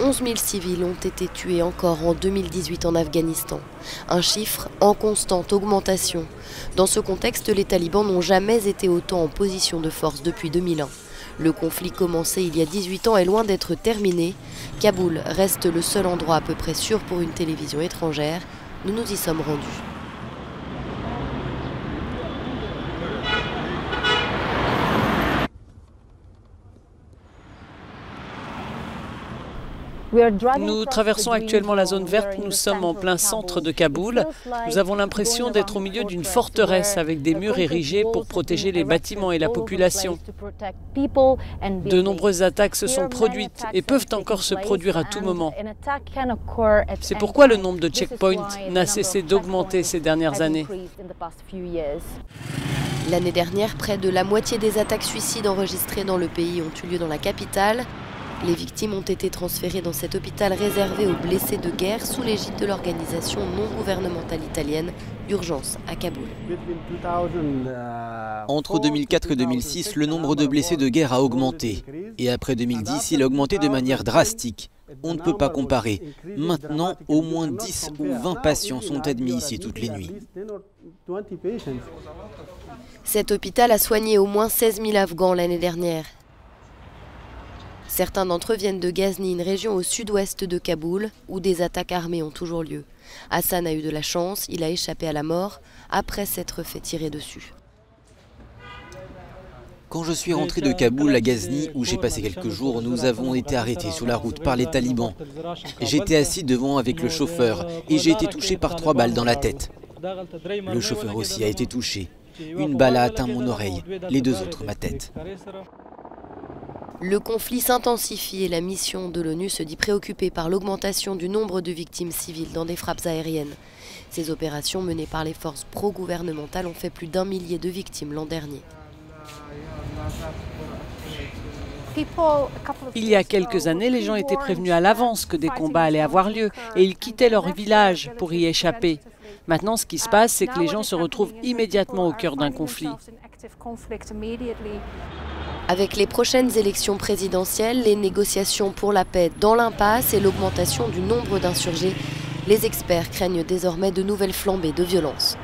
11 000 civils ont été tués encore en 2018 en Afghanistan. Un chiffre en constante augmentation. Dans ce contexte, les talibans n'ont jamais été autant en position de force depuis 2001. Le conflit commencé il y a 18 ans est loin d'être terminé. Kaboul reste le seul endroit à peu près sûr pour une télévision étrangère. Nous nous y sommes rendus. Nous traversons actuellement la zone verte, nous sommes en plein centre de Kaboul. Nous avons l'impression d'être au milieu d'une forteresse avec des murs érigés pour protéger les bâtiments et la population. De nombreuses attaques se sont produites et peuvent encore se produire à tout moment. C'est pourquoi le nombre de checkpoints n'a cessé d'augmenter ces dernières années. L'année dernière, près de la moitié des attaques suicides enregistrées dans le pays ont eu lieu dans la capitale. Les victimes ont été transférées dans cet hôpital réservé aux blessés de guerre sous l'égide de l'organisation non gouvernementale italienne Urgence à Kaboul. Entre 2004 et 2006, le nombre de blessés de guerre a augmenté. Et après 2010, il a augmenté de manière drastique. On ne peut pas comparer. Maintenant, au moins 10 ou 20 patients sont admis ici toutes les nuits. Cet hôpital a soigné au moins 16 000 Afghans l'année dernière. Certains d'entre eux viennent de Ghazni, une région au sud-ouest de Kaboul, où des attaques armées ont toujours lieu. Hassan a eu de la chance, il a échappé à la mort après s'être fait tirer dessus. Quand je suis rentré de Kaboul à Ghazni, où j'ai passé quelques jours, nous avons été arrêtés sur la route par les talibans. J'étais assis devant avec le chauffeur et j'ai été touché par 3 balles dans la tête. Le chauffeur aussi a été touché. Une balle a atteint mon oreille, les 2 autres ma tête. Le conflit s'intensifie et la mission de l'ONU se dit préoccupée par l'augmentation du nombre de victimes civiles dans des frappes aériennes. Ces opérations menées par les forces pro-gouvernementales ont fait plus d'1 millier de victimes l'an dernier. Il y a quelques années, les gens étaient prévenus à l'avance que des combats allaient avoir lieu et ils quittaient leur village pour y échapper. Maintenant, ce qui se passe, c'est que les gens se retrouvent immédiatement au cœur d'un conflit. Avec les prochaines élections présidentielles, les négociations pour la paix dans l'impasse et l'augmentation du nombre d'insurgés, les experts craignent désormais de nouvelles flambées de violence.